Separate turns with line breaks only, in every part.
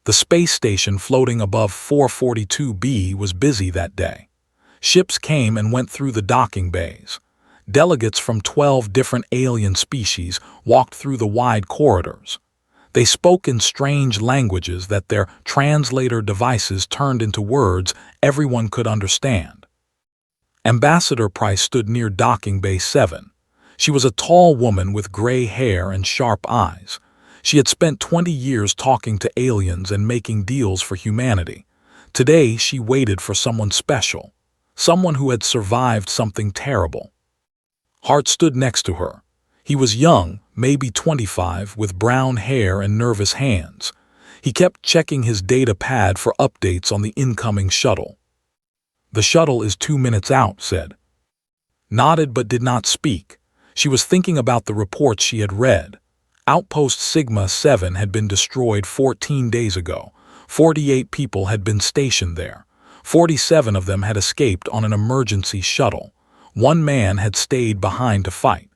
The space station floating above 442b was busy that day. Ships came and went through the docking bays. Delegates from 12 different alien species walked through the wide corridors. They spoke in strange languages that their translator devices turned into words everyone could understand. Ambassador Price stood near docking bay 7. She was a tall woman with gray hair and sharp eyes. She had spent 20 years talking to aliens and making deals for humanity. Today she waited for someone special, someone who had survived something terrible. Hart stood next to her. He was young, maybe 25, with brown hair and nervous hands. He kept checking his data pad for updates on the incoming shuttle. "The shuttle is 2 minutes out," said. Nodded but did not speak. She was thinking about the reports she had read. Outpost Sigma 7 had been destroyed 14 days ago. 48 people had been stationed there. 47 of them had escaped on an emergency shuttle. One man had stayed behind to fight.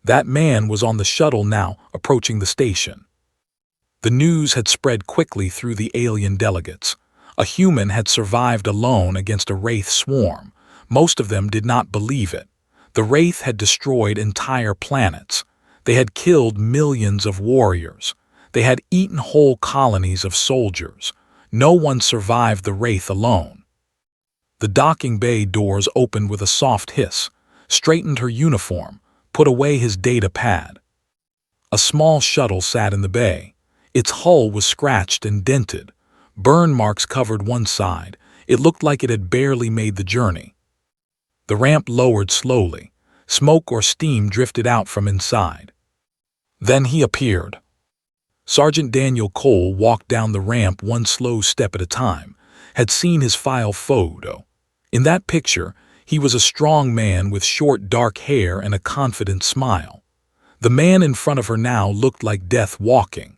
That man was on the shuttle now, approaching the station. The news had spread quickly through the alien delegates. A human had survived alone against a Wraith swarm. Most of them did not believe it. The Wraith had destroyed entire planets. They had killed millions of warriors. They had eaten whole colonies of soldiers. No one survived the Wraith alone. The docking bay doors opened with a soft hiss, straightened her uniform, put away his data pad. A small shuttle sat in the bay. Its hull was scratched and dented. Burn marks covered one side. It looked like it had barely made the journey. The ramp lowered slowly. Smoke or steam drifted out from inside. Then he appeared. Sergeant Daniel Cole walked down the ramp one slow step at a time, had seen his file photo. In that picture, he was a strong man with short dark hair and a confident smile. The man in front of her now looked like death walking.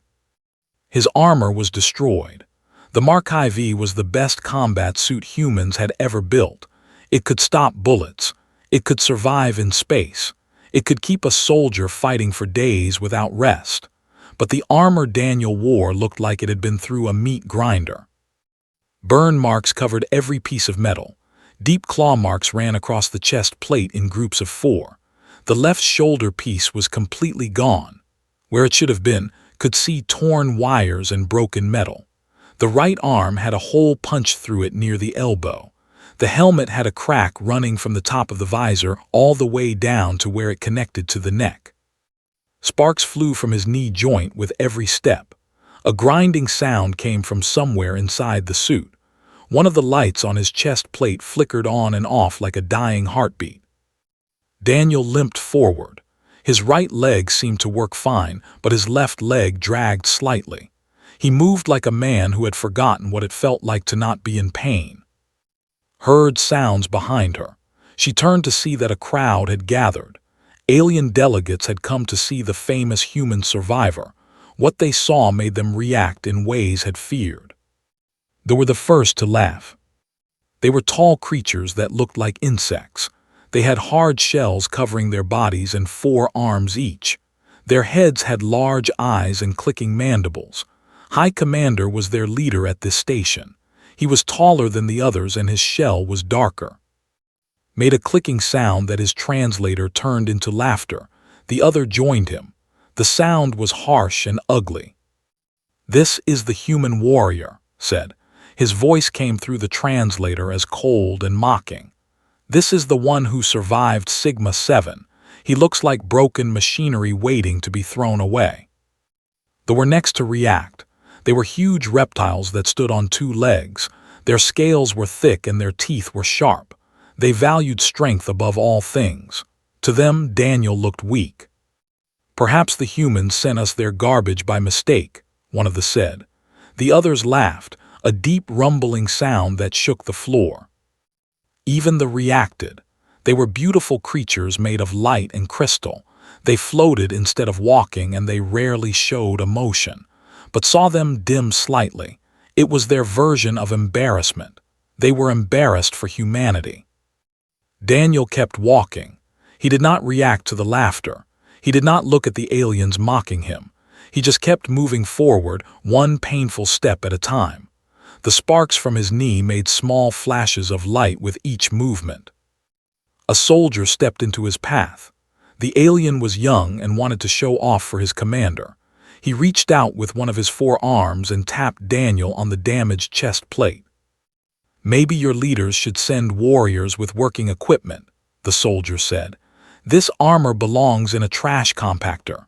His armor was destroyed. The Mark IV was the best combat suit humans had ever built. It could stop bullets. It could survive in space. It could keep a soldier fighting for days without rest. But the armor Daniel wore looked like it had been through a meat grinder. Burn marks covered every piece of metal. Deep claw marks ran across the chest plate in groups of 4. The left shoulder piece was completely gone. Where it should have been, could see torn wires and broken metal. The right arm had a hole punched through it near the elbow. The helmet had a crack running from the top of the visor all the way down to where it connected to the neck. Sparks flew from his knee joint with every step. A grinding sound came from somewhere inside the suit. One of the lights on his chest plate flickered on and off like a dying heartbeat. Daniel limped forward. His right leg seemed to work fine, but his left leg dragged slightly. He moved like a man who had forgotten what it felt like to not be in pain. Heard sounds behind her. She turned to see that a crowd had gathered. Alien delegates had come to see the famous human survivor. What they saw made them react in ways had feared. They were the first to laugh. They were tall creatures that looked like insects. They had hard shells covering their bodies and 4 arms each. Their heads had large eyes and clicking mandibles. High Commander was their leader at this station. He was taller than the others and his shell was darker. Made a clicking sound that his translator turned into laughter. The other joined him. The sound was harsh and ugly. "This is the human warrior," said. His voice came through the translator as cold and mocking. "This is the one who survived Sigma 7. He looks like broken machinery waiting to be thrown away." They were next to react. They were huge reptiles that stood on 2 legs. Their scales were thick and their teeth were sharp. They valued strength above all things. To them, Daniel looked weak. "Perhaps the humans sent us their garbage by mistake," one of them said. The others laughed, a deep rumbling sound that shook the floor. Even they reacted. They were beautiful creatures made of light and crystal. They floated instead of walking and they rarely showed emotion. But saw them dim slightly. It was their version of embarrassment. They were embarrassed for humanity. Daniel kept walking. He did not react to the laughter. He did not look at the aliens mocking him. He just kept moving forward, one painful step at a time. The sparks from his knee made small flashes of light with each movement. A soldier stepped into his path. The alien was young and wanted to show off for his commander. He reached out with one of his 4 arms and tapped Daniel on the damaged chest plate. "Maybe your leaders should send warriors with working equipment," the soldier said. "This armor belongs in a trash compactor."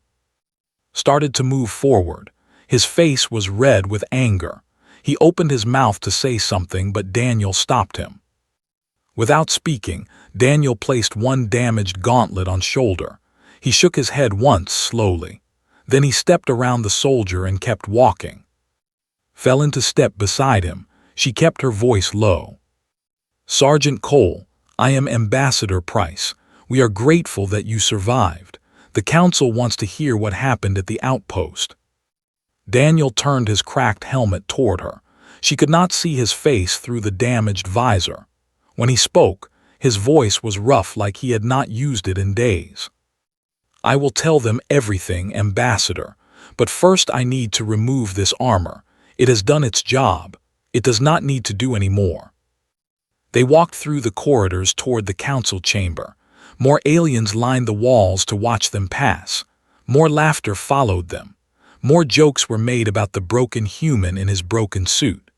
Started to move forward. His face was red with anger. He opened his mouth to say something, but Daniel stopped him. Without speaking, Daniel placed one damaged gauntlet on shoulder. He shook his head once, slowly. Then he stepped around the soldier and kept walking. Fell into step beside him. She kept her voice low. "Sergeant Cole, I am Ambassador Price. We are grateful that you survived. The council wants to hear what happened at the outpost." Daniel turned his cracked helmet toward her. She could not see his face through the damaged visor. When he spoke, his voice was rough like he had not used it in days. "I will tell them everything, Ambassador, but first I need to remove this armor. It has done its job. It does not need to do any more." They walked through the corridors toward the council chamber. More aliens lined the walls to watch them pass. More laughter followed them. More jokes were made about the broken human in his broken suit.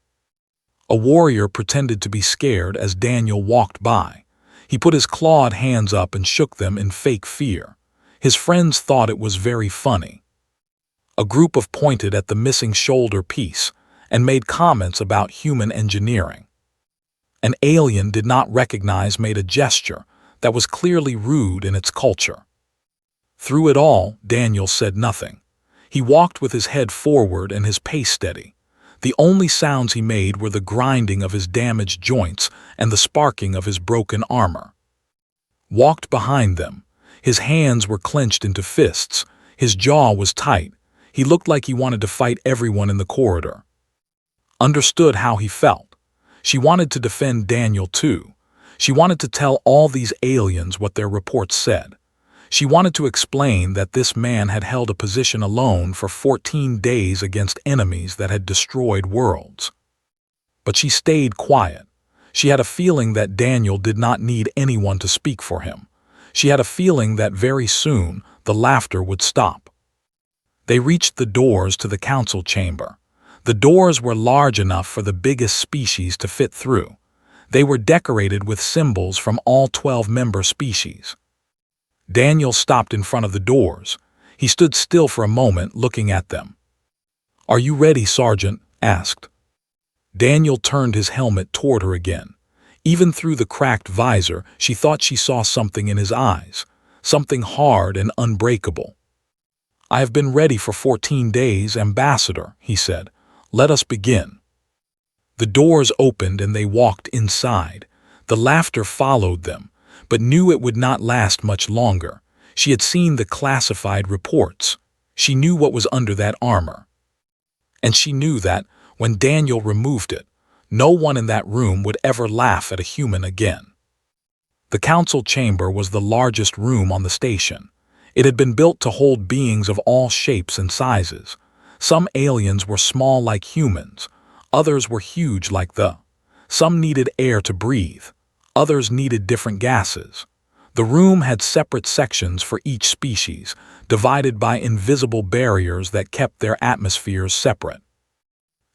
A warrior pretended to be scared as Daniel walked by. He put his clawed hands up and shook them in fake fear. His friends thought it was very funny. A group pointed at the missing shoulder piece and made comments about human engineering. An alien did not recognize made a gesture that was clearly rude in its culture. Through it all, Daniel said nothing. He walked with his head forward and his pace steady. The only sounds he made were the grinding of his damaged joints and the sparking of his broken armor. Walked behind them. His hands were clenched into fists. His jaw was tight. He looked like he wanted to fight everyone in the corridor. Understood how he felt. She wanted to defend Daniel too. She wanted to tell all these aliens what their reports said. She wanted to explain that this man had held a position alone for 14 days against enemies that had destroyed worlds. But she stayed quiet. She had a feeling that Daniel did not need anyone to speak for him. She had a feeling that very soon the laughter would stop. They reached the doors to the council chamber. The doors were large enough for the biggest species to fit through. They were decorated with symbols from all 12 member species. Daniel stopped in front of the doors. He stood still for a moment, looking at them. "Are you ready, Sergeant?" asked. Daniel turned his helmet toward her again. Even through the cracked visor, she thought she saw something in his eyes, something hard and unbreakable. "I have been ready for 14 days, Ambassador," he said. "Let us begin." The doors opened and they walked inside. The laughter followed them, but knew it would not last much longer. She had seen the classified reports. She knew what was under that armor. And she knew that, when Daniel removed it, no one in that room would ever laugh at a human again. The council chamber was the largest room on the station. It had been built to hold beings of all shapes and sizes. Some aliens were small like humans. Others were huge like Some needed air to breathe. Others needed different gases. The room had separate sections for each species, divided by invisible barriers that kept their atmospheres separate.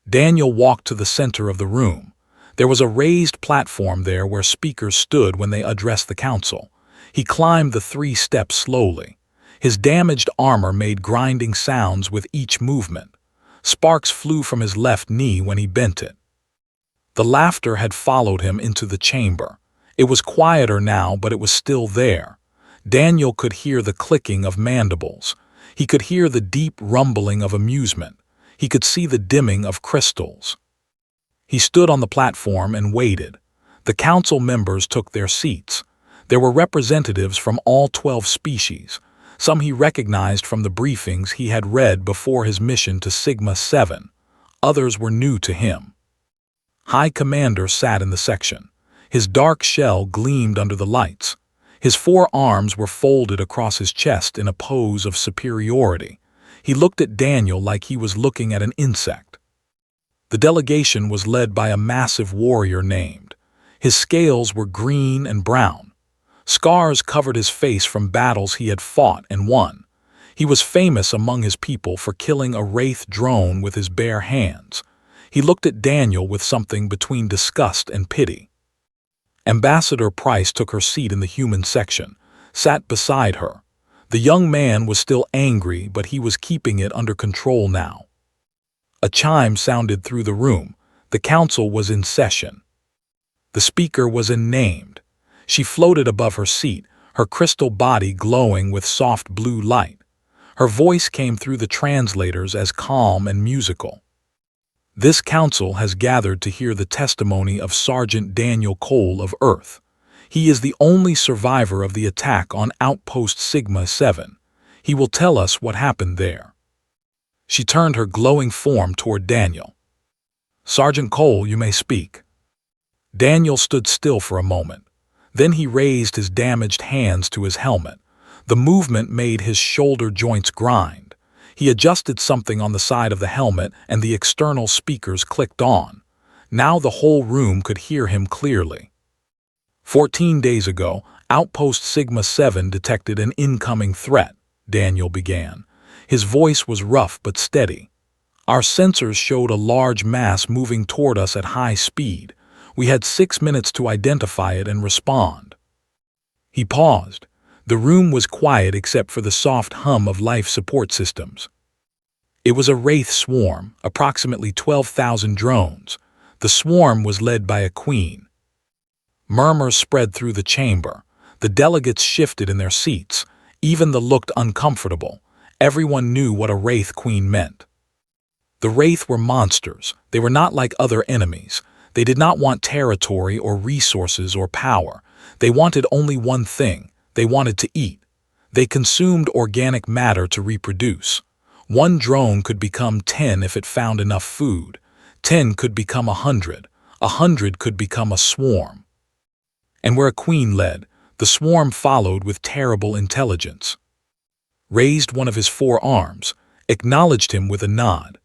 Daniel walked to the center of the room. There was a raised platform there where speakers stood when they addressed the council. He climbed the 3 steps slowly. His damaged armor made grinding sounds with each movement. Sparks flew from his left knee when he bent it. The laughter had followed him into the chamber. It was quieter now, but it was still there. Daniel could hear the clicking of mandibles. He could hear the deep rumbling of amusement. He could see the dimming of crystals. He stood on the platform and waited. The council members took their seats. There were representatives from all 12 species. Some he recognized from the briefings he had read before his mission to Sigma 7. Others were new to him. High Commander sat in the section. His dark shell gleamed under the lights. His 4 arms were folded across his chest in a pose of superiority. He looked at Daniel like he was looking at an insect. The delegation was led by a massive warrior named. His scales were green and brown. Scars covered his face from battles he had fought and won. He was famous among his people for killing a wraith drone with his bare hands. He looked at Daniel with something between disgust and pity. Ambassador Price took her seat in the human section, sat beside her. The young man was still angry, but he was keeping it under control now. A chime sounded through the room. The council was in session. The speaker was unnamed. She floated above her seat, her crystal body glowing with soft blue light. Her voice came through the translators as calm and musical. This council has gathered to hear the testimony of Sergeant Daniel Cole of Earth. He is the only survivor of the attack on Outpost Sigma 7. He will tell us what happened there. She turned her glowing form toward Daniel. Sergeant Cole, you may speak. Daniel stood still for a moment. Then he raised his damaged hands to his helmet. The movement made his shoulder joints grind. He adjusted something on the side of the helmet and the external speakers clicked on. Now the whole room could hear him clearly. 14 days ago, Outpost Sigma 7 detected an incoming threat, Daniel began. His voice was rough but steady. Our sensors showed a large mass moving toward us at high speed. We had 6 minutes to identify it and respond. He paused. The room was quiet except for the soft hum of life support systems. It was a wraith swarm, approximately 12,000 drones. The swarm was led by a queen. Murmurs spread through the chamber. The delegates shifted in their seats. Even the looked uncomfortable. Everyone knew what a wraith queen meant. The wraith were monsters. They were not like other enemies. They did not want territory or resources or power. They wanted only one thing. They wanted to eat. They consumed organic matter to reproduce. One drone could become 10 if it found enough food. 10 could become 100. 100 could become a swarm. And where a queen led, the swarm followed with terrible intelligence. Raised one of his 4 arms, acknowledged him with a nod.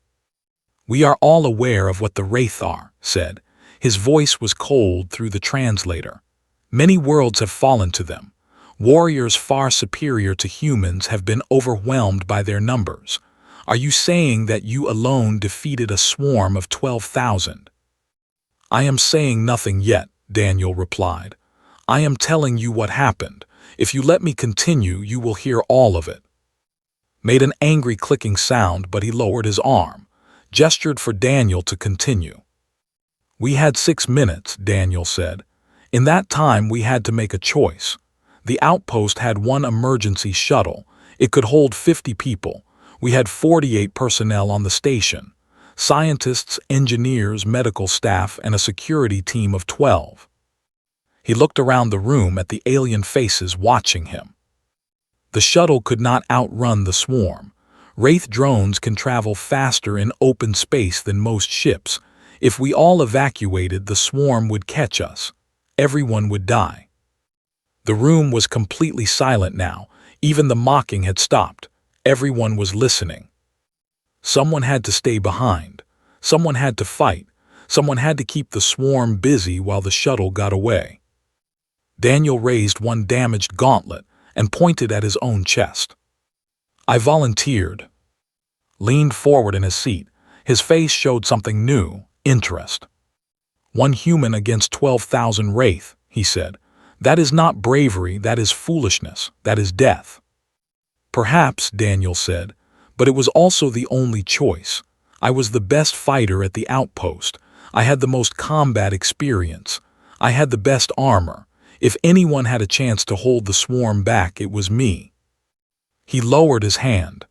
We are all aware of what the wraith are, said. His voice was cold through the translator. Many worlds have fallen to them. Warriors far superior to humans have been overwhelmed by their numbers. Are you saying that you alone defeated a swarm of 12,000? I am saying nothing yet, Daniel replied. I am telling you what happened. If you let me continue, you will hear all of it. Made an angry clicking sound, but he lowered his arm, gestured for Daniel to continue. We had 6 minutes, Daniel said. In that time, we had to make a choice. The outpost had one emergency shuttle. It could hold 50 people. We had 48 personnel on the station. Scientists, engineers, medical staff, and a security team of 12. He looked around the room at the alien faces watching him. The shuttle could not outrun the swarm. Wraith drones can travel faster in open space than most ships. If we all evacuated, the swarm would catch us. Everyone would die. The room was completely silent now. Even the mocking had stopped. Everyone was listening. Someone had to stay behind. Someone had to fight. Someone had to keep the swarm busy while the shuttle got away. Daniel raised one damaged gauntlet and pointed at his own chest. I volunteered. Leaned forward in his seat. His face showed something new, interest. 1 human against 12,000 wraith, he said. That is not bravery, that is foolishness, that is death. Perhaps, Daniel said, but it was also the only choice. I was the best fighter at the outpost. I had the most combat experience. I had the best armor. If anyone had a chance to hold the swarm back, it was me. He lowered his hand.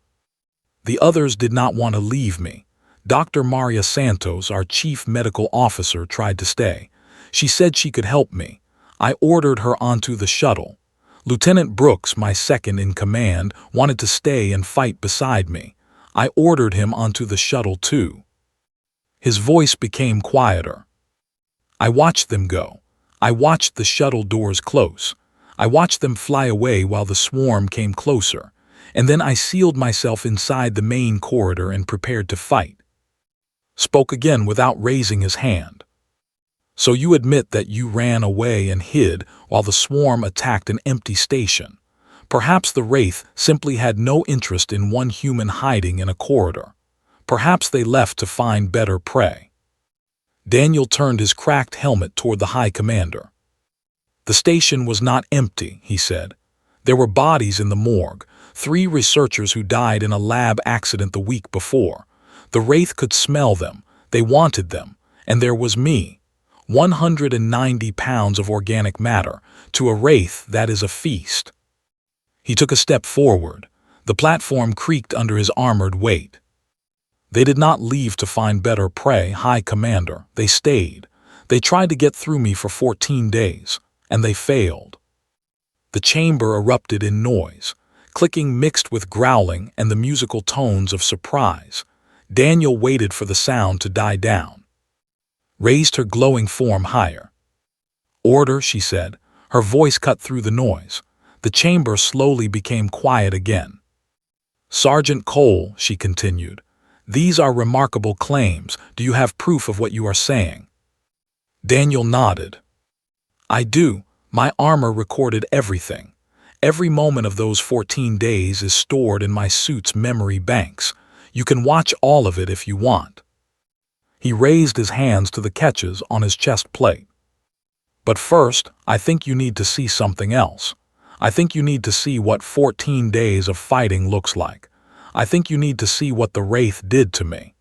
The others did not want to leave me. Dr. Maria Santos, our chief medical officer, tried to stay. She said she could help me. I ordered her onto the shuttle. Lieutenant Brooks, my second in command, wanted to stay and fight beside me. I ordered him onto the shuttle too. His voice became quieter. I watched them go. I watched the shuttle doors close. I watched them fly away while the swarm came closer. and then I sealed myself inside the main corridor and prepared to fight. Spoke again without raising his hand. So you admit that you ran away and hid while the swarm attacked an empty station. Perhaps the Wraith simply had no interest in one human hiding in a corridor. Perhaps they left to find better prey. Daniel turned his cracked helmet toward the High Commander. The station was not empty, he said. There were bodies in the morgue, 3 researchers who died in a lab accident the week before. The Wraith could smell them, they wanted them, and there was me. 190 pounds of organic matter. To a Wraith, that is a feast. He took a step forward. The platform creaked under his armored weight. They did not leave to find better prey, High Commander. They stayed. They tried to get through me for 14 days, and they failed. The chamber erupted in noise, clicking mixed with growling and the musical tones of surprise. Daniel waited for the sound to die down. Raised her glowing form higher. "Order," she said. Her voice cut through the noise. The chamber slowly became quiet again. "Sergeant Cole," she continued, "these are remarkable claims. Do you have proof of what you are saying?" Daniel nodded. "I do. My armor recorded everything. Every moment of those 14 days is stored in my suit's memory banks. You can watch all of it if you want." He raised his hands to the catches on his chest plate. "But first, I think you need to see something else. I think you need to see what 14 days of fighting looks like. I think you need to see what the Wraith did to me."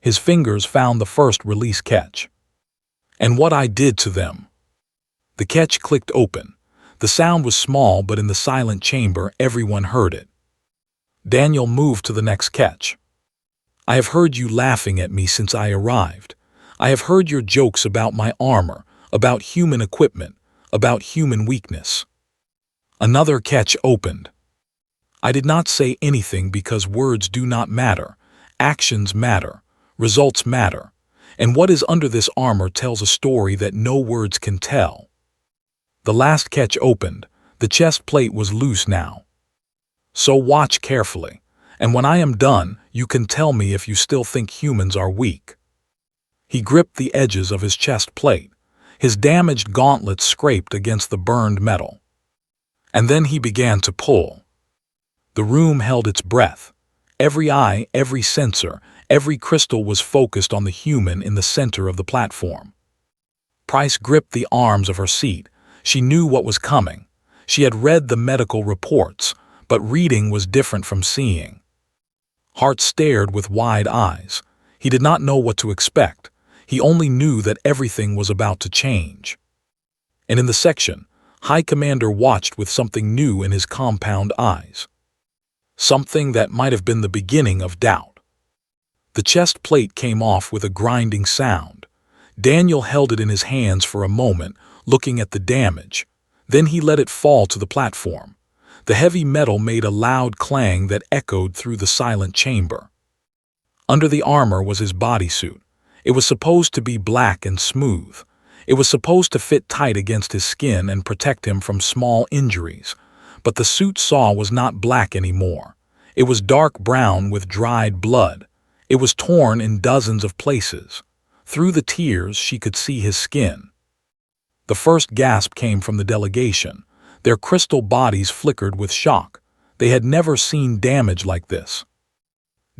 His fingers found the first release catch. "And what I did to them." The catch clicked open. The sound was small, but in the silent chamber, everyone heard it. Daniel moved to the next catch. "I have heard you laughing at me since I arrived. I have heard your jokes about my armor, about human equipment, about human weakness." Another catch opened. "I did not say anything because words do not matter. Actions matter. Results matter. And what is under this armor tells a story that no words can tell." The last catch opened. The chest plate was loose now. "So watch carefully. And when I am done, you can tell me if you still think humans are weak." He gripped the edges of his chest plate. His damaged gauntlets scraped against the burned metal. And then he began to pull. The room held its breath. Every eye, every sensor, every crystal was focused on the human in the center of the platform. Price gripped the arms of her seat. She knew what was coming. She had read the medical reports, but reading was different from seeing. Hart stared with wide eyes. He did not know what to expect. He only knew that everything was about to change. And in the section, High Commander watched with something new in his compound eyes. Something that might have been the beginning of doubt. The chest plate came off with a grinding sound. Daniel held it in his hands for a moment, looking at the damage. Then he let it fall to the platform. The heavy metal made a loud clang that echoed through the silent chamber. Under the armor was his bodysuit. It was supposed to be black and smooth. It was supposed to fit tight against his skin and protect him from small injuries. But the suit saw was not black anymore. It was dark brown with dried blood. It was torn in dozens of places. Through the tears, she could see his skin. The first gasp came from the delegation. Their crystal bodies flickered with shock. They had never seen damage like this.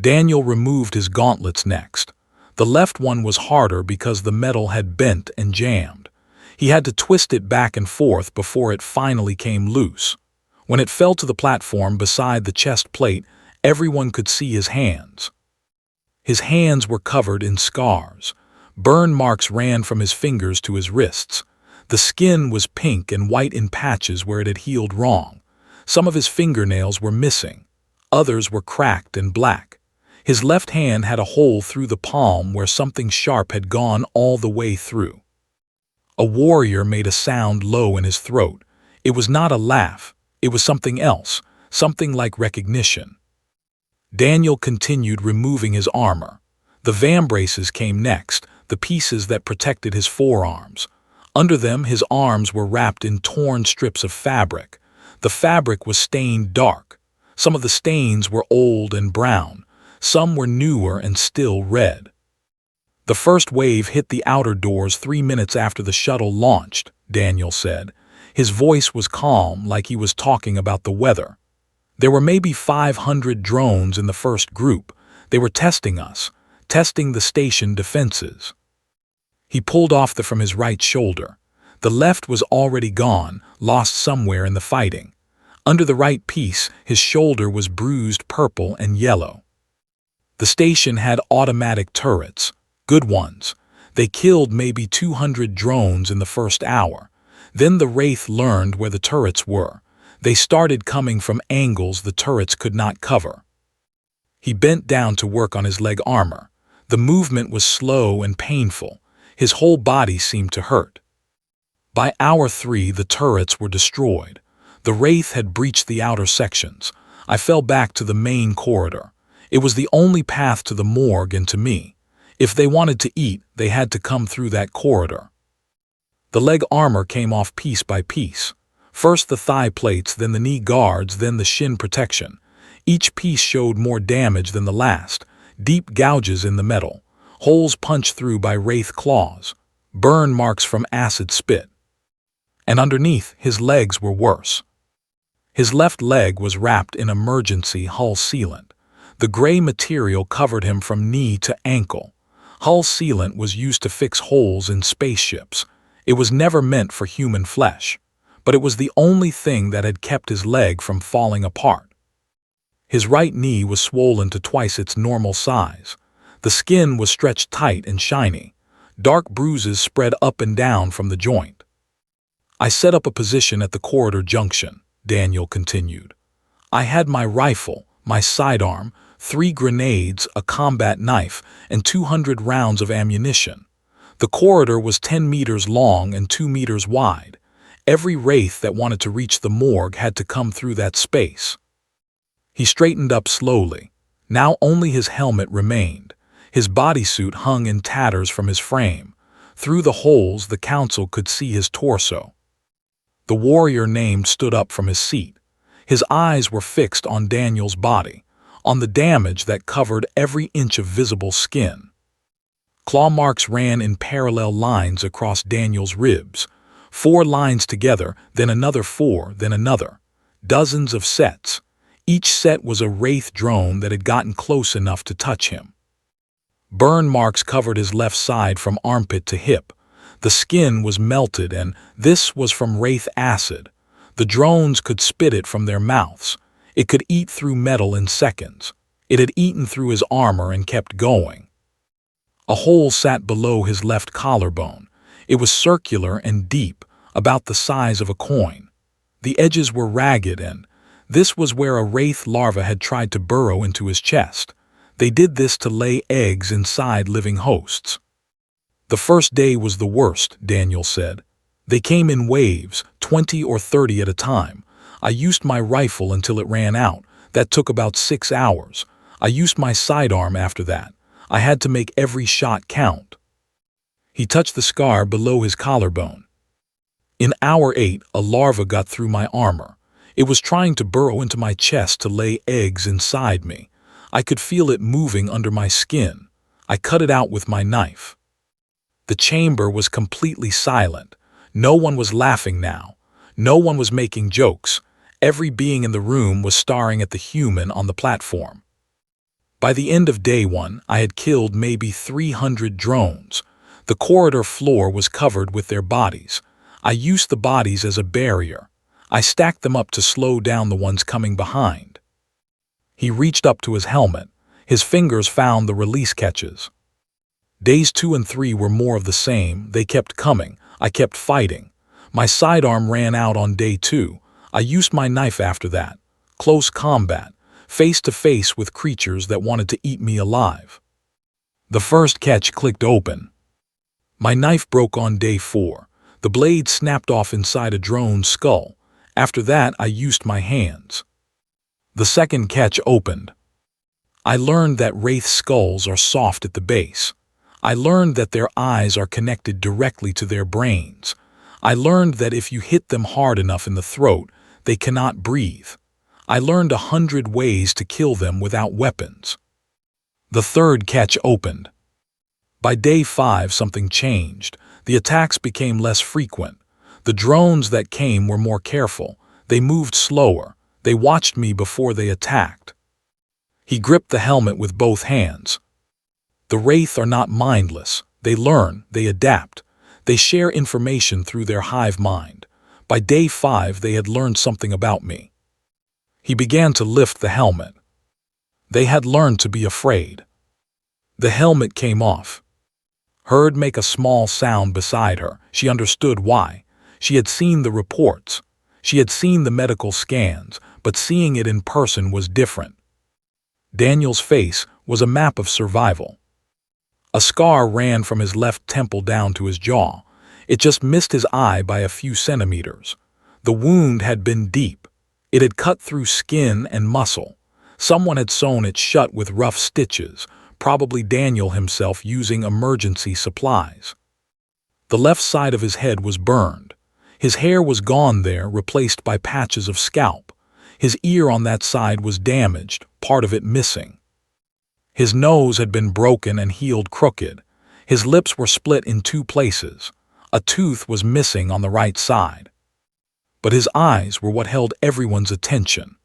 Daniel removed his gauntlets next. The left one was harder because the metal had bent and jammed. He had to twist it back and forth before it finally came loose. When it fell to the platform beside the chest plate, everyone could see his hands. His hands were covered in scars. Burn marks ran from his fingers to his wrists. The skin was pink and white in patches where it had healed wrong. Some of his fingernails were missing. Others were cracked and black. His left hand had a hole through the palm where something sharp had gone all the way through. A warrior made a sound low in his throat. It was not a laugh. It was something else, something like recognition. Daniel continued removing his armor. The vambraces came next, the pieces that protected his forearms. Under them, his arms were wrapped in torn strips of fabric. The fabric was stained dark. Some of the stains were old and brown, some were newer and still red. The first wave hit the outer doors 3 minutes after the shuttle launched, Daniel said. His voice was calm, like he was talking about the weather. There were maybe 500 drones in the first group. They were testing us, testing the station defenses. He pulled off from his right shoulder. The left was already gone, lost somewhere in the fighting. Under the right piece, his shoulder was bruised purple and yellow. The station had automatic turrets, good ones. They killed maybe 200 drones in the first hour. Then the Wraith learned where the turrets were. They started coming from angles the turrets could not cover. He bent down to work on his leg armor. The movement was slow and painful. His whole body seemed to hurt. By hour 3, the turrets were destroyed. The Wraith had breached the outer sections. I fell back to the main corridor. It was the only path to the morgue and to me. If they wanted to eat, they had to come through that corridor. The leg armor came off piece by piece. First the thigh plates, then the knee guards, then the shin protection. Each piece showed more damage than the last. Deep gouges in the metal, holes punched through by Wraith claws, burn marks from acid spit. And underneath, his legs were worse. His left leg was wrapped in emergency hull sealant. The gray material covered him from knee to ankle. Hull sealant was used to fix holes in spaceships. It was never meant for human flesh, but it was the only thing that had kept his leg from falling apart. His right knee was swollen to twice its normal size. The skin was stretched tight and shiny. Dark bruises spread up and down from the joint. I set up a position at the corridor junction, Daniel continued. I had my rifle, my sidearm, 3 grenades, a combat knife, and 200 rounds of ammunition. The corridor was 10 meters long and 2 meters wide. Every Wraith that wanted to reach the morgue had to come through that space. He straightened up slowly. Now only his helmet remained. His bodysuit hung in tatters from his frame. Through the holes, the council could see his torso. The warrior named stood up from his seat. His eyes were fixed on Daniel's body, on the damage that covered every inch of visible skin. Claw marks ran in parallel lines across Daniel's ribs. 4 lines together, then another 4, then another. Dozens of sets. Each set was a Wraith drone that had gotten close enough to touch him. Burn marks covered his left side from armpit to hip. The skin was melted, and this was from Wraith acid. The drones could spit it from their mouths. It could eat through metal in seconds. It had eaten through his armor and kept going. A hole sat below his left collarbone. It was circular and deep, about the size of a coin. The edges were ragged, and this was where a Wraith larva had tried to burrow into his chest. They did this to lay eggs inside living hosts. The first day was the worst, Daniel said. They came in waves, 20 or 30 at a time. I used my rifle until it ran out. That took about 6 hours. I used my sidearm after that. I had to make every shot count. He touched the scar below his collarbone. In hour 8, a larva got through my armor. It was trying to burrow into my chest to lay eggs inside me. I could feel it moving under my skin. I cut it out with my knife. The chamber was completely silent. No one was laughing now. No one was making jokes. Every being in the room was staring at the human on the platform. By the end of day 1, I had killed maybe 300 drones. The corridor floor was covered with their bodies. I used the bodies as a barrier. I stacked them up to slow down the ones coming behind. He reached up to his helmet. His fingers found the release catches. Days 2 and 3 were more of the same. They kept coming. I kept fighting. My sidearm ran out on day 2. I used my knife after that. Close combat, face to face with creatures that wanted to eat me alive. The first catch clicked open. My knife broke on day 4. The blade snapped off inside a drone's skull. After that, I used my hands. The second catch opened. I learned that Wraith skulls are soft at the base. I learned that their eyes are connected directly to their brains. I learned that if you hit them hard enough in the throat, they cannot breathe. I learned 100 ways to kill them without weapons. The third catch opened. By day 5, something changed. The attacks became less frequent. The drones that came were more careful. They moved slower. They watched me before they attacked. He gripped the helmet with both hands. The Wraith are not mindless. They learn, they adapt. They share information through their hive mind. By day 5, they had learned something about me. He began to lift the helmet. They had learned to be afraid. The helmet came off. Heard make a small sound beside her. She understood why. She had seen the reports. She had seen the medical scans, but seeing it in person was different. Daniel's face was a map of survival. A scar ran from his left temple down to his jaw. It just missed his eye by a few centimeters. The wound had been deep. It had cut through skin and muscle. Someone had sewn it shut with rough stitches, probably Daniel himself using emergency supplies. The left side of his head was burned. His hair was gone there, replaced by patches of scalp. His ear on that side was damaged, part of it missing. His nose had been broken and healed crooked. His lips were split in 2 places. A tooth was missing on the right side. But his eyes were what held everyone's attention.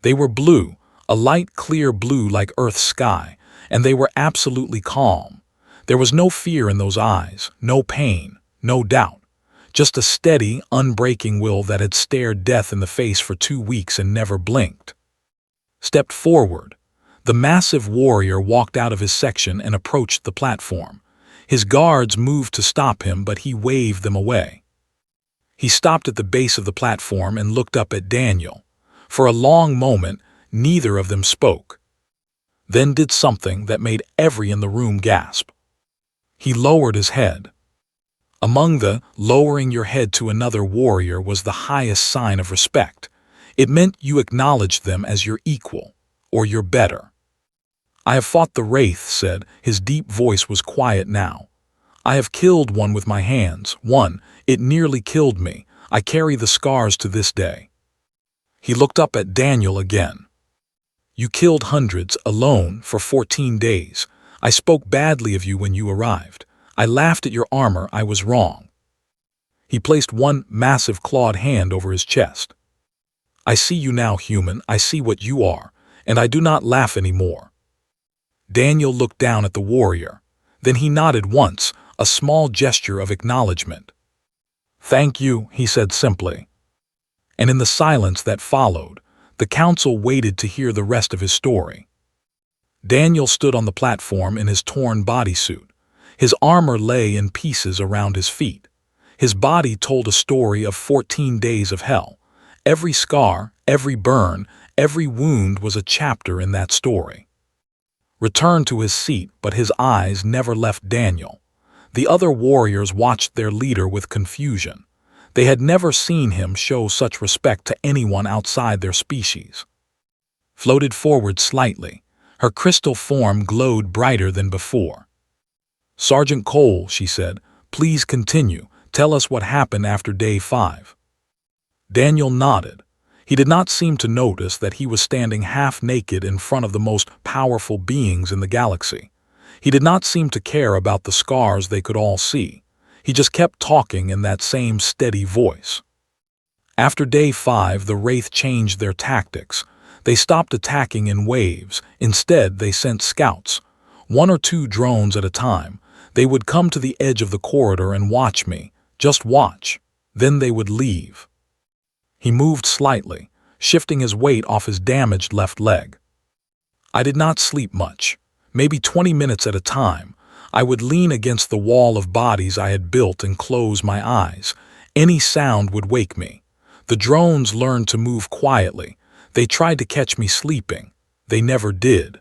They were blue, a light clear blue like Earth's sky, and they were absolutely calm. There was no fear in those eyes, no pain, no doubt. Just a steady, unbreaking will that had stared death in the face for 2 weeks and never blinked. Stepped forward. The massive warrior walked out of his section and approached the platform. His guards moved to stop him, but he waved them away. He stopped at the base of the platform and looked up at Daniel. For a long moment, neither of them spoke. Then did something that made every in the room gasp. He lowered his head. Among the lowering your head to another warrior was the highest sign of respect. It meant you acknowledged them as your equal, or your better. I have fought the Wraith, said. His deep voice was quiet now. I have killed one with my hands. One. It nearly killed me. I carry the scars to this day. He looked up at Daniel again. You killed hundreds alone for 14 days. I spoke badly of you when you arrived. I laughed at your armor. I was wrong. He placed one massive clawed hand over his chest. I see you now, human. I see what you are, and I do not laugh anymore. Daniel looked down at the warrior. Then he nodded once, a small gesture of acknowledgement. Thank you, he said simply. And in the silence that followed, the council waited to hear the rest of his story. Daniel stood on the platform in his torn bodysuit. His armor lay in pieces around his feet. His body told a story of 14 days of hell. Every scar, every burn, every wound was a chapter in that story. Returned to his seat, but his eyes never left Daniel. The other warriors watched their leader with confusion. They had never seen him show such respect to anyone outside their species. Floated forward slightly. Her crystal form glowed brighter than before. Sergeant Cole, she said, please continue. Tell us what happened after day 5. Daniel nodded. He did not seem to notice that he was standing half naked in front of the most powerful beings in the galaxy. He did not seem to care about the scars they could all see. He just kept talking in that same steady voice. After day 5, the Wraith changed their tactics. They stopped attacking in waves. Instead, they sent scouts. 1 or 2 drones at a time. They would come to the edge of the corridor and watch me. Just watch. Then they would leave. He moved slightly, shifting his weight off his damaged left leg. I did not sleep much. Maybe 20 minutes at a time. I would lean against the wall of bodies I had built and close my eyes. Any sound would wake me. The drones learned to move quietly. They tried to catch me sleeping. They never did.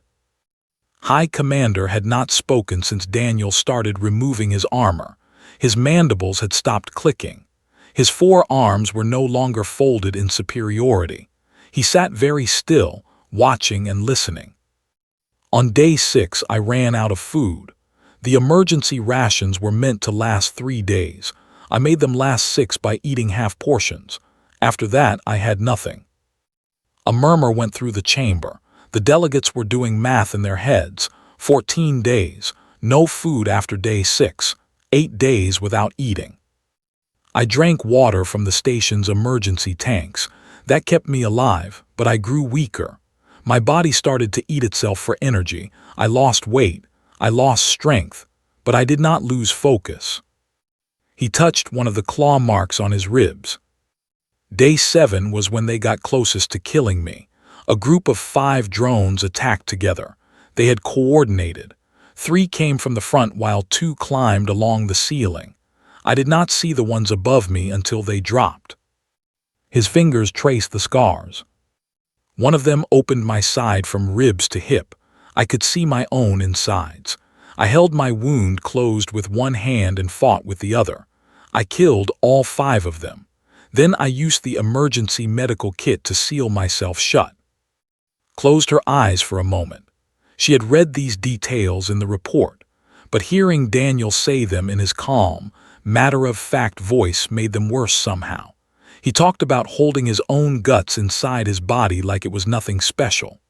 High Commander had not spoken since Daniel started removing his armor. His mandibles had stopped clicking. His 4 arms were no longer folded in superiority. He sat very still, watching and listening. On day 6, I ran out of food. The emergency rations were meant to last 3 days. I made them last 6 by eating half portions. After that, I had nothing. A murmur went through the chamber. The delegates were doing math in their heads. 14 days, no food after day 6, 8 days without eating. I drank water from the station's emergency tanks. That kept me alive, but I grew weaker. My body started to eat itself for energy. I lost weight. I lost strength, but I did not lose focus. He touched one of the claw marks on his ribs. Day 7 was when they got closest to killing me. A group of 5 drones attacked together. They had coordinated. 3 came from the front while 2 climbed along the ceiling. I did not see the ones above me until they dropped. His fingers traced the scars. One of them opened my side from ribs to hip. I could see my own insides. I held my wound closed with one hand and fought with the other. I killed all 5 of them. Then I used the emergency medical kit to seal myself shut. Closed her eyes for a moment. She had read these details in the report, but hearing Daniel say them in his calm, matter-of-fact voice made them worse somehow. He talked about holding his own guts inside his body like it was nothing special.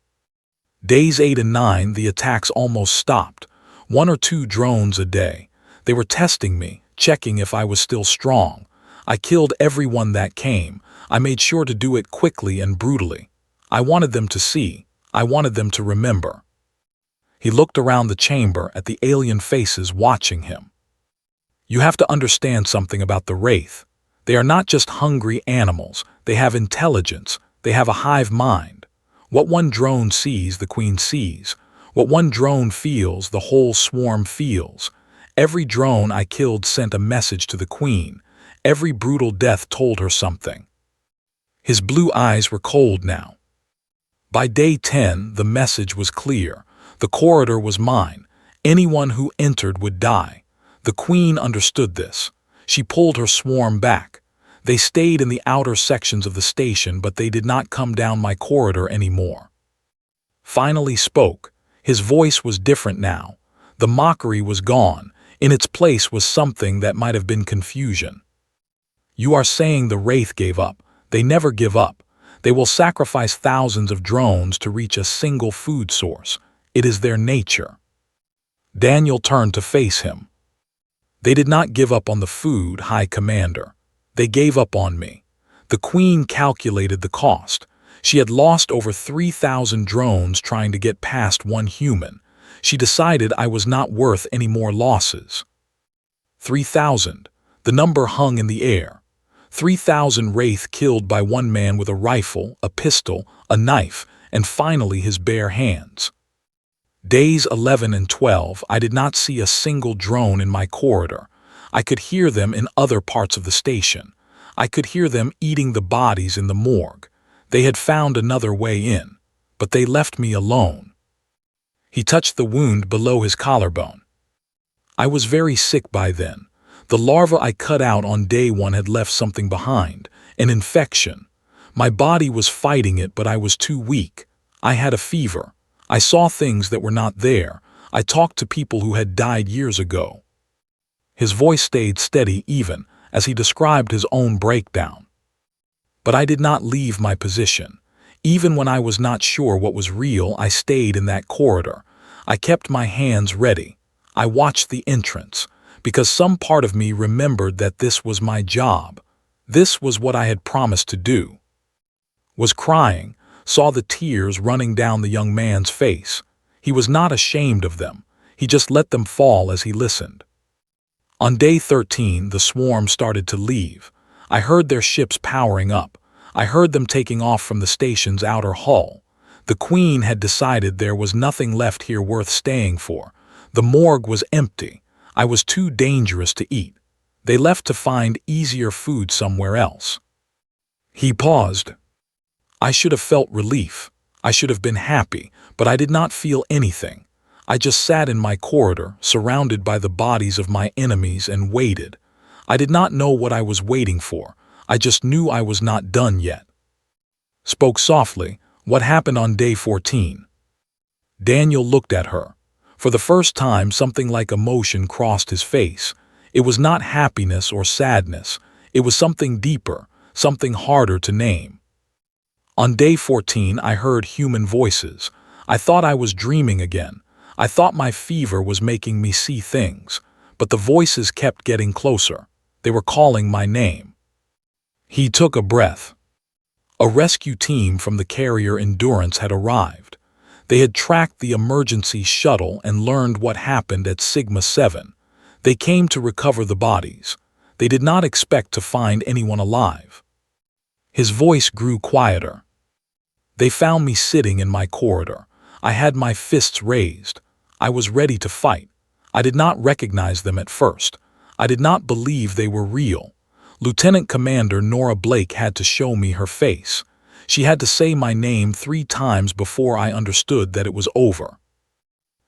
Days 8 and 9, the attacks almost stopped. 1 or 2 drones a day. They were testing me, checking if I was still strong. I killed everyone that came. I made sure to do it quickly and brutally. I wanted them to see. I wanted them to remember. He looked around the chamber at the alien faces watching him. You have to understand something about the Wraith. They are not just hungry animals. They have intelligence. They have a hive mind. What one drone sees, the Queen sees. What one drone feels, the whole swarm feels. Every drone I killed sent a message to the Queen. Every brutal death told her something. His blue eyes were cold now. By day 10, the message was clear. The corridor was mine. Anyone who entered would die. The Queen understood this. She pulled her swarm back. They stayed in the outer sections of the station, but they did not come down my corridor anymore. Finally spoke. His voice was different now. The mockery was gone. In its place was something that might have been confusion. You are saying the Wraith gave up. They never give up. They will sacrifice thousands of drones to reach a single food source. It is their nature. Daniel turned to face him. They did not give up on the food, High Commander. They gave up on me. The Queen calculated the cost. She had lost over 3,000 drones trying to get past one human. She decided I was not worth any more losses. 3,000. The number hung in the air. 3,000 Wraith killed by one man with a rifle, a pistol, a knife, and finally his bare hands. Days 11 and 12, I did not see a single drone in my corridor. I could hear them in other parts of the station. I could hear them eating the bodies in the morgue. They had found another way in, but they left me alone. He touched the wound below his collarbone. I was very sick by then. The larva I cut out on day 1 had left something behind, an infection. My body was fighting it, but I was too weak. I had a fever. I saw things that were not there. I talked to people who had died years ago. His voice stayed steady even as he described his own breakdown. But I did not leave my position. Even when I was not sure what was real, I stayed in that corridor. I kept my hands ready. I watched the entrance, because some part of me remembered that this was my job. This was what I had promised to do. Was crying, saw the tears running down the young man's face. He was not ashamed of them. He just let them fall as he listened. On day 13, the swarm started to leave. I heard their ships powering up. I heard them taking off from the station's outer hull. The Queen had decided there was nothing left here worth staying for. The morgue was empty. I was too dangerous to eat. They left to find easier food somewhere else. He paused. I should have felt relief. I should have been happy, but I did not feel anything. I just sat in my corridor, surrounded by the bodies of my enemies, and waited. I did not know what I was waiting for. I just knew I was not done yet. Spoke softly. What happened on day 14? Daniel looked at her. For the first time, something like emotion crossed his face. It was not happiness or sadness. It was something deeper, something harder to name. On day 14, I heard human voices. I thought I was dreaming again. I thought my fever was making me see things. But the voices kept getting closer. They were calling my name. He took a breath. A rescue team from the carrier Endurance had arrived. They had tracked the emergency shuttle and learned what happened at Sigma 7. They came to recover the bodies. They did not expect to find anyone alive. His voice grew quieter. They found me sitting in my corridor. I had my fists raised. I was ready to fight. I did not recognize them at first. I did not believe they were real. Lieutenant Commander Nora Blake had to show me her face. She had to say my name 3 times before I understood that it was over.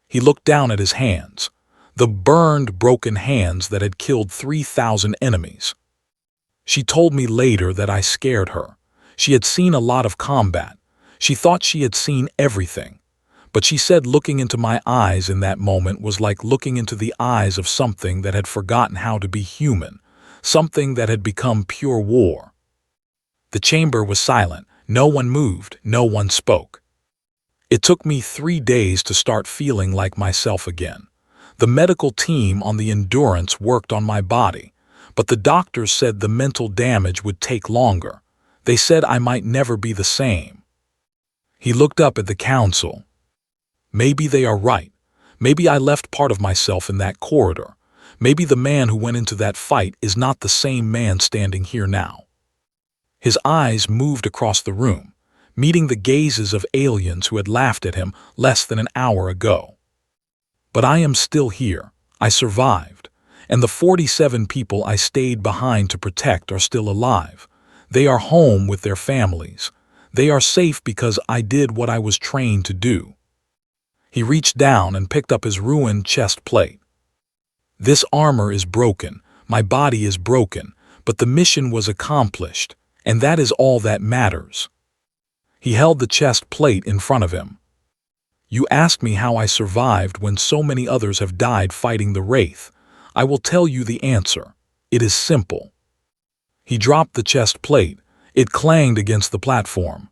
He looked down at his hands. The burned, broken hands that had killed 3,000 enemies. She told me later that I scared her. She had seen a lot of combat. She thought she had seen everything. But she said looking into my eyes in that moment was like looking into the eyes of something that had forgotten how to be human, something that had become pure war. The chamber was silent. No one moved. No one spoke. It took me 3 days to start feeling like myself again. The medical team on the Endurance worked on my body, but the doctors said the mental damage would take longer. They said I might never be the same. He looked up at the council. Maybe they are right. Maybe I left part of myself in that corridor. Maybe the man who went into that fight is not the same man standing here now. His eyes moved across the room, meeting the gazes of aliens who had laughed at him less than an hour ago. But I am still here. I survived. And the 47 people I stayed behind to protect are still alive. They are home with their families. They are safe because I did what I was trained to do. He reached down and picked up his ruined chest plate. This armor is broken. My body is broken. But the mission was accomplished. And that is all that matters. He held the chest plate in front of him. You asked me how I survived when so many others have died fighting the Wraith. I will tell you the answer. It is simple. He dropped the chest plate. It clanged against the platform.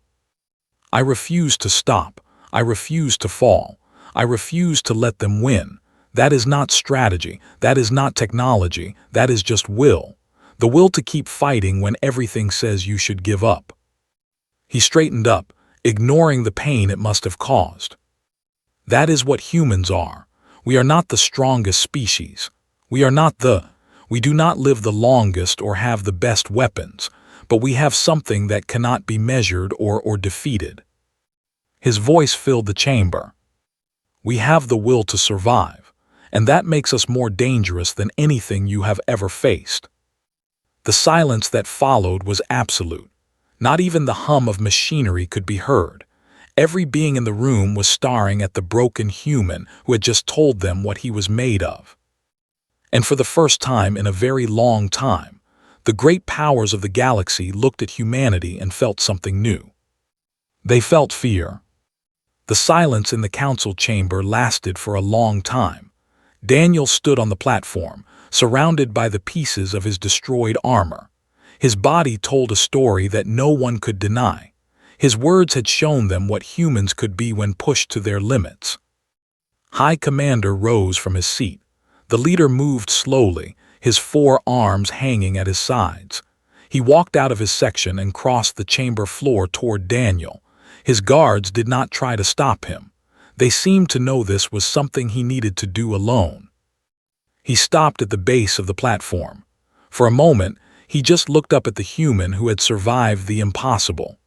I refused to stop. I refused to fall. I refused to let them win. That is not strategy. That is not technology. That is just will. The will to keep fighting when everything says you should give up. He straightened up, ignoring the pain it must have caused. That is what humans are. We are not the strongest species. We do not live the longest or have the best weapons, but we have something that cannot be measured or defeated. His voice filled the chamber. We have the will to survive, and that makes us more dangerous than anything you have ever faced. The silence that followed was absolute. Not even the hum of machinery could be heard. Every being in the room was staring at the broken human who had just told them what he was made of. And for the first time in a very long time, the great powers of the galaxy looked at humanity and felt something new. They felt fear. The silence in the council chamber lasted for a long time. Daniel stood on the platform, surrounded by the pieces of his destroyed armor. His body told a story that no one could deny. His words had shown them what humans could be when pushed to their limits. High Commander rose from his seat. The leader moved slowly, his 4 arms hanging at his sides. He walked out of his section and crossed the chamber floor toward Daniel. His guards did not try to stop him. They seemed to know this was something he needed to do alone. He stopped at the base of the platform. For a moment, he just looked up at the human who had survived the impossible.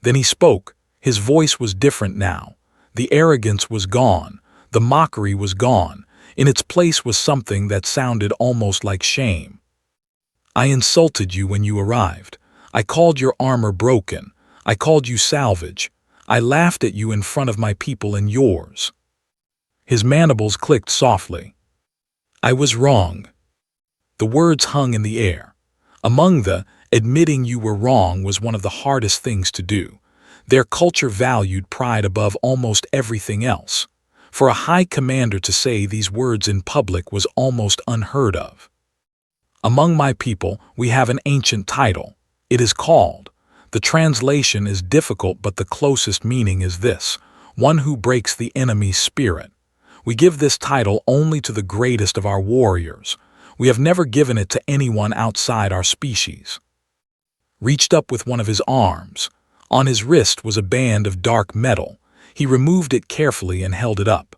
Then he spoke. His voice was different now. The arrogance was gone. The mockery was gone. In its place was something that sounded almost like shame. I insulted you when you arrived. I called your armor broken. I called you salvage. I laughed at you in front of my people and yours. His mandibles clicked softly. I was wrong. The words hung in the air. Among the admitting you were wrong was one of the hardest things to do. Their culture valued pride above almost everything else. For a high commander to say these words in public was almost unheard of. Among my people, we have an ancient title. It is called The translation is difficult, but the closest meaning is this: one who breaks the enemy's spirit. We give this title only to the greatest of our warriors. We have never given it to anyone outside our species. Reached up with one of his arms. On his wrist was a band of dark metal. He removed it carefully and held it up.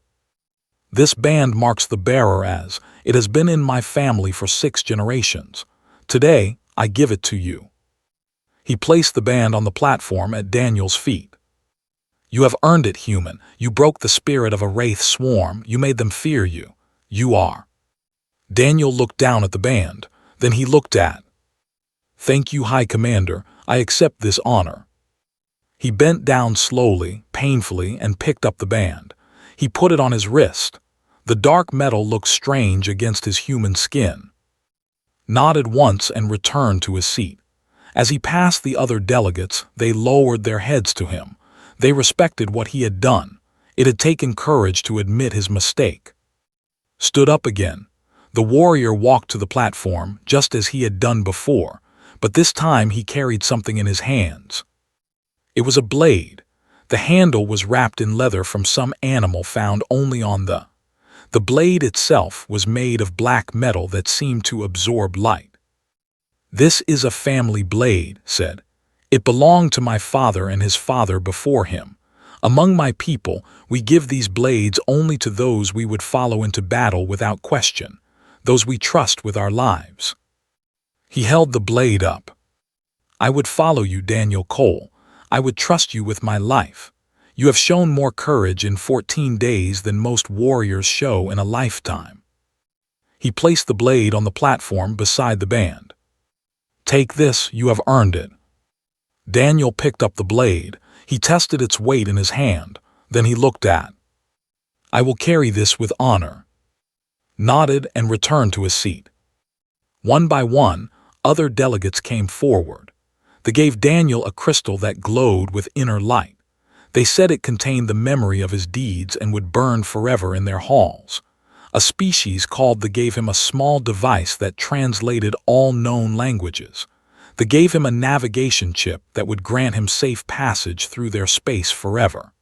This band marks the bearer as, "It has been in my family for 6 generations. Today, I give it to you." He placed the band on the platform at Daniel's feet. "You have earned it, human. You broke the spirit of a wraith swarm. You made them fear you. You are." Daniel looked down at the band. Then he looked at. "Thank you, High Commander. I accept this honor." He bent down slowly, painfully, and picked up the band. He put it on his wrist. The dark metal looked strange against his human skin. Nodded once and returned to his seat. As he passed the other delegates, they lowered their heads to him. They respected what he had done. It had taken courage to admit his mistake. Stood up again. The warrior walked to the platform, just as he had done before, but this time he carried something in his hands. It was a blade. The handle was wrapped in leather from some animal found only on the. The blade itself was made of black metal that seemed to absorb light. "This is a family blade," said. "It belonged to my father and his father before him. Among my people, we give these blades only to those we would follow into battle without question, those we trust with our lives." He held the blade up. "I would follow you, Daniel Cole. I would trust you with my life. You have shown more courage in 14 days than most warriors show in a lifetime." He placed the blade on the platform beside the band. "Take this, you have earned it." Daniel picked up the blade. He tested its weight in his hand. Then he looked at. "I will carry this with honor." Nodded and returned to his seat. One by one, other delegates came forward. They gave Daniel a crystal that glowed with inner light. They said it contained the memory of his deeds and would burn forever in their halls. A species called the gave him a small device that translated all known languages. They gave him a navigation chip that would grant him safe passage through their space forever.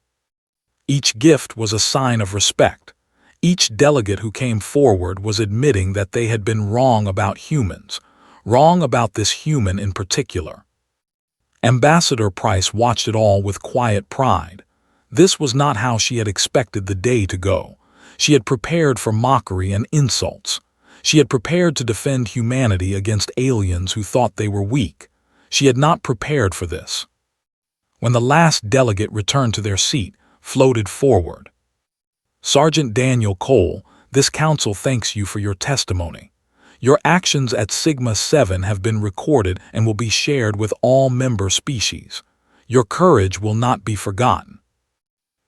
Each gift was a sign of respect. Each delegate who came forward was admitting that they had been wrong about humans, wrong about this human in particular. Ambassador Price watched it all with quiet pride. This was not how she had expected the day to go. She had prepared for mockery and insults. She had prepared to defend humanity against aliens who thought they were weak. She had not prepared for this. When the last delegate returned to their seat, floated forward. "Sergeant Daniel Cole, this council thanks you for your testimony. Your actions at Sigma 7 have been recorded and will be shared with all member species. Your courage will not be forgotten."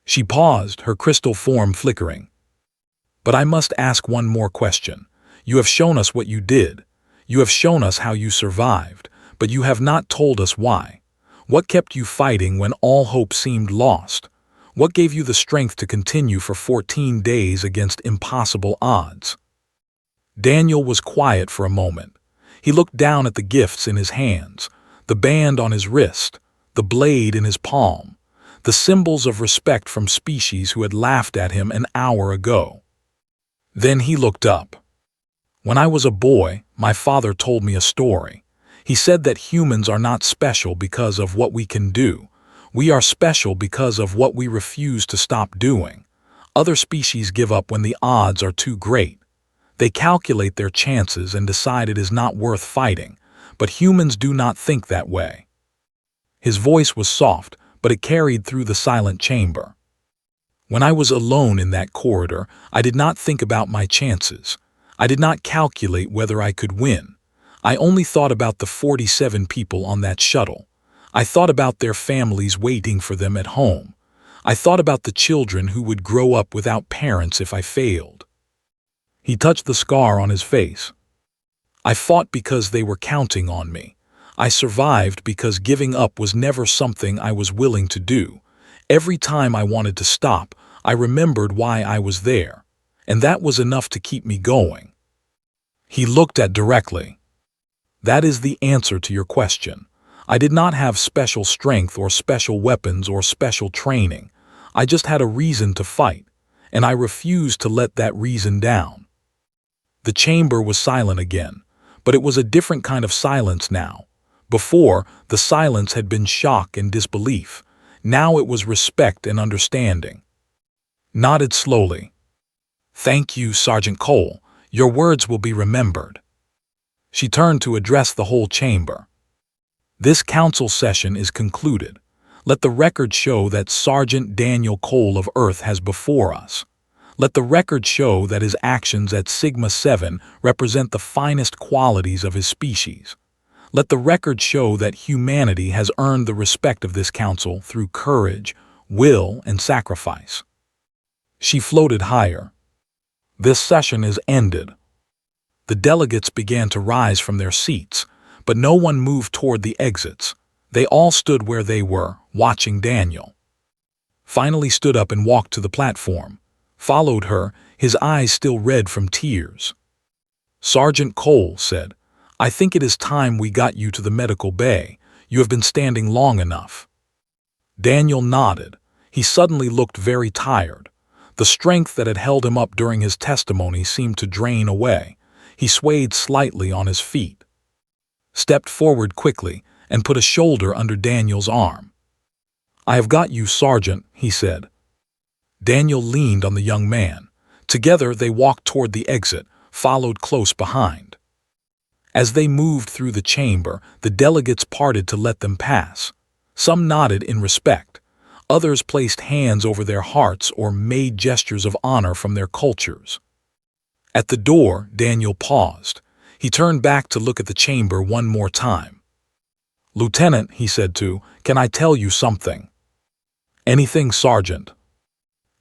She paused, her crystal form flickering. "But I must ask one more question. You have shown us what you did. You have shown us how you survived, but you have not told us why. What kept you fighting when all hope seemed lost? What gave you the strength to continue for 14 days against impossible odds?" Daniel was quiet for a moment. He looked down at the gifts in his hands, the band on his wrist, the blade in his palm, the symbols of respect from species who had laughed at him an hour ago. Then he looked up. "When I was a boy, my father told me a story. He said that humans are not special because of what we can do. We are special because of what we refuse to stop doing. Other species give up when the odds are too great. They calculate their chances and decide it is not worth fighting, but humans do not think that way." His voice was soft, but it carried through the silent chamber. "When I was alone in that corridor, I did not think about my chances. I did not calculate whether I could win. I only thought about the 47 people on that shuttle. I thought about their families waiting for them at home. I thought about the children who would grow up without parents if I failed." He touched the scar on his face. "I fought because they were counting on me. I survived because giving up was never something I was willing to do. Every time I wanted to stop, I remembered why I was there, and that was enough to keep me going." He looked at directly. "That is the answer to your question. I did not have special strength or special weapons or special training. I just had a reason to fight, and I refused to let that reason down. The chamber was silent again, but it was a different kind of silence now. Before, the silence had been shock and disbelief. Now it was respect and understanding. Nodded slowly. "Thank you, Sergeant Cole. Your words will be remembered." She turned to address the whole chamber. "This council session is concluded. Let the record show that Sergeant Daniel Cole of Earth has before us. Let the record show that his actions at Sigma 7 represent the finest qualities of his species. Let the record show that humanity has earned the respect of this council through courage, will, and sacrifice." She floated higher. "This session is ended." The delegates began to rise from their seats, but no one moved toward the exits. They all stood where they were, watching Daniel. Finally stood up and walked to the platform. Followed her, his eyes still red from tears. "Sergeant Cole said, I think it is time we got you to the medical bay. You have been standing long enough." Daniel nodded. He suddenly looked very tired. The strength that had held him up during his testimony seemed to drain away. He swayed slightly on his feet, stepped forward quickly, and put a shoulder under Daniel's arm. "I have got you, Sergeant," he said. Daniel leaned on the young man. Together they walked toward the exit, followed close behind. As they moved through the chamber, the delegates parted to let them pass. Some nodded in respect. Others placed hands over their hearts or made gestures of honor from their cultures. At the door, Daniel paused. He turned back to look at the chamber one more time. "Lieutenant," he said "can I tell you something?" "Anything, Sergeant."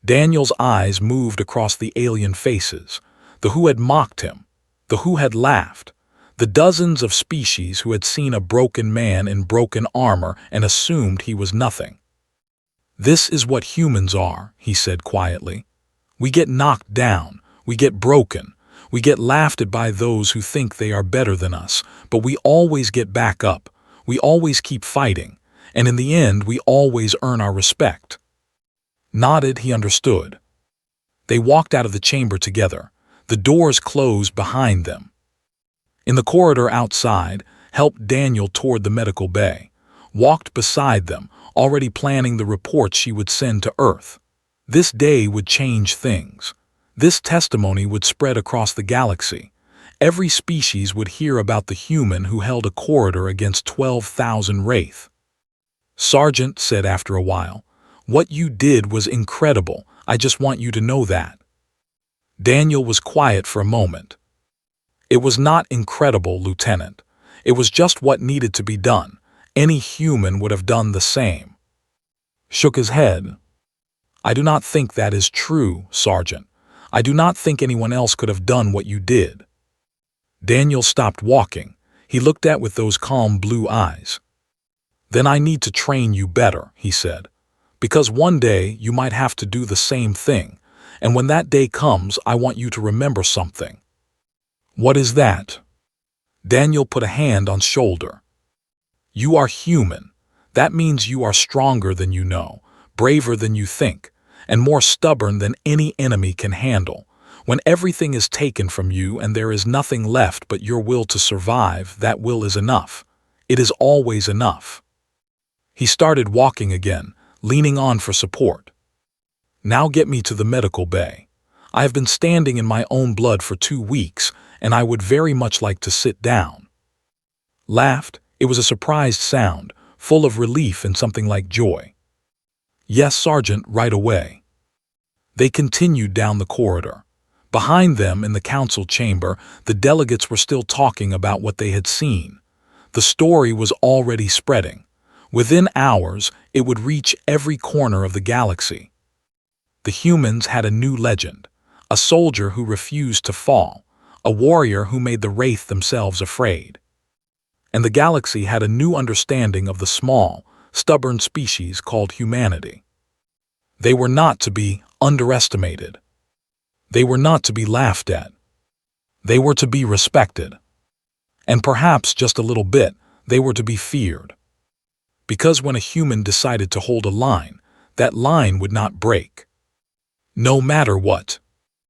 Daniel's eyes moved across the alien faces, the who had mocked him, the who had laughed, the dozens of species who had seen a broken man in broken armor and assumed he was nothing. "This is what humans are," he said quietly. "We get knocked down, we get broken, we get laughed at by those who think they are better than us, but we always get back up, we always keep fighting, and in the end we always earn our respect." Nodded, he understood. They walked out of the chamber together. The doors closed behind them. In the corridor outside, helped Daniel toward the medical bay, walked beside them, already planning the report she would send to Earth. This day would change things. This testimony would spread across the galaxy. Every species would hear about the human who held a corridor against 12,000 Wraith. "Sergeant," said after a while, "what you did was incredible. I just want you to know that." Daniel was quiet for a moment. "It was not incredible, Lieutenant. It was just what needed to be done. Any human would have done the same." Shook his head. "I do not think that is true, Sergeant. I do not think anyone else could have done what you did." Daniel stopped walking. He looked at with those calm blue eyes. "Then I need to train you better," he said. "Because one day you might have to do the same thing, and when that day comes I want you to remember something." "What is that?" Daniel put a hand on shoulder. "You are human. That means you are stronger than you know, braver than you think, and more stubborn than any enemy can handle. When everything is taken from you and there is nothing left but your will to survive, that will is enough. It is always enough." He started walking again, leaning on for support. "Now get me to the medical bay. I have been standing in my own blood for 2 weeks, and I would very much like to sit down." Laughed. It was a surprised sound, full of relief and something like joy. "Yes, Sergeant, right away." They continued down the corridor. Behind them, in the council chamber, the delegates were still talking about what they had seen. The story was already spreading. Within hours, it would reach every corner of the galaxy. The humans had a new legend, a soldier who refused to fall, a warrior who made the Wraith themselves afraid. And the galaxy had a new understanding of the small, stubborn species called humanity. They were not to be underestimated. They were not to be laughed at. They were to be respected. And perhaps just a little bit, they were to be feared. because when a human decided to hold a line, that line would not break. No matter what.